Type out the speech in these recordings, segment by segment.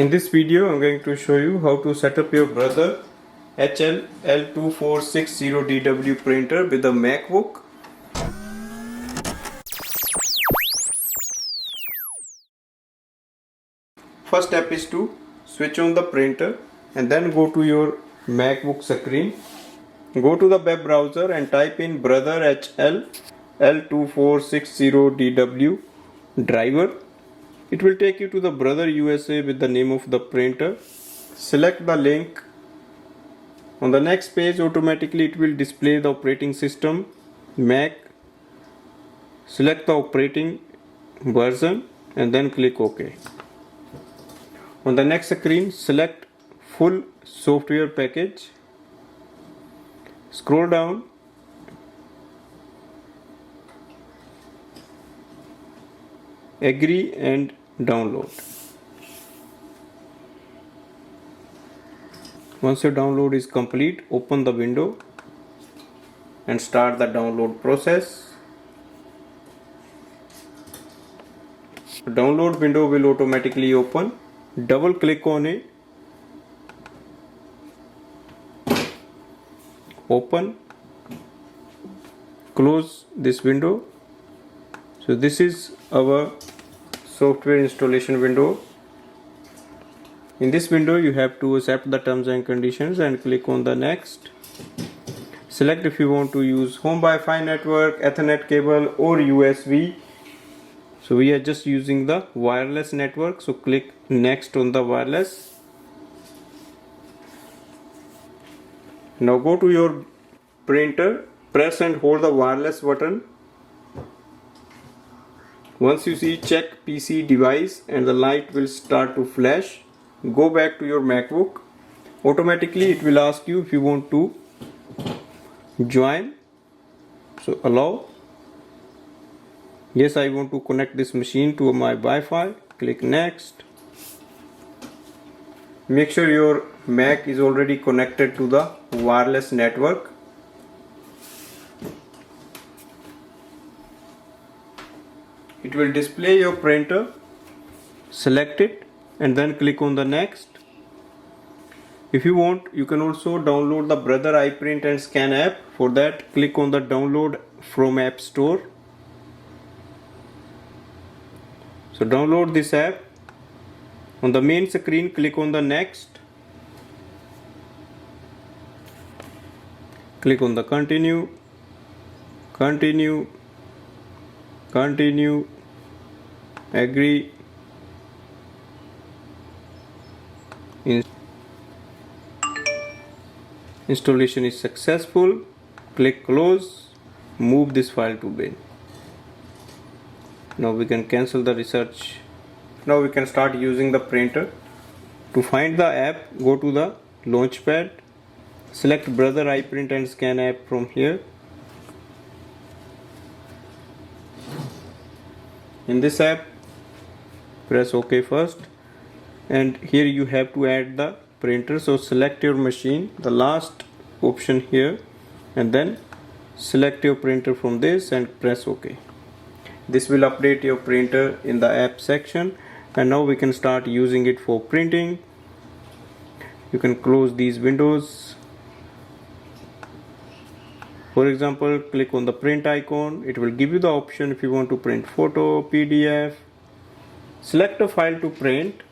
In this video I'm going to show you how to set up your brother HL-L2460DW printer with a MacBook. First step is to switch on the printer and then go to your MacBook screen. Go to the web browser and type in brother HL-L2460DW driver. It will take you to the Brother USA with the name of the printer. Select the link. On the next page, automatically it will display the operating system Mac. Select the operating version and then click OK. On the next screen, select full software package. Scroll down. Agree and download. Once your download is complete, open the window and start the download process. The download window will automatically open. Double click on it. Open. Close this window. So this is our software installation window. In this window you have to accept the terms and conditions and click on the next. Select if you want to use home Wi-Fi network, Ethernet cable or USB. So we are just using the wireless network, so click next on the wireless. Now go to your printer, press and hold the wireless button. Once you see check PC device and the light will start to flash, go back to your MacBook. Automatically it will ask you if you want to join. So allow. Yes, I want to connect this machine to my Wi-Fi. Click next. Make sure your Mac is already connected to the wireless network. It will display your printer. Select it and then click on the next. If you want, you can also download the Brother iPrint and Scan app. For that, click on the download from App Store. So download this app. On the main screen, click on the next. Click on the continue, continue, continue, agree. Installation is successful. Click close. Move this file to bin. Now we can cancel the research. Now we can start using the printer. To find the app, go to the launchpad. Select Brother iPrint and Scan app from here. In this app, press OK first, and here you have to add the printer. So select your machine, the last option here, and then select your printer from this and press OK. This will update your printer in the app section, and now we can start using it for printing. You can close these windows. For example, click on the print icon. It will give you the option if you want to print photo, PDF. Select a file to print.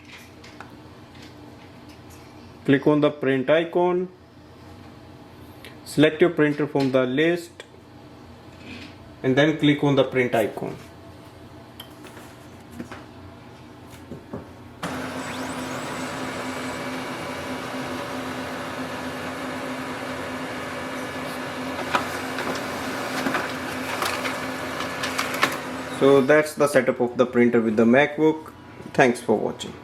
Click on the print icon. Select your printer from the list and then click on the print icon. So that's the setup of the printer with the MacBook. Thanks for watching.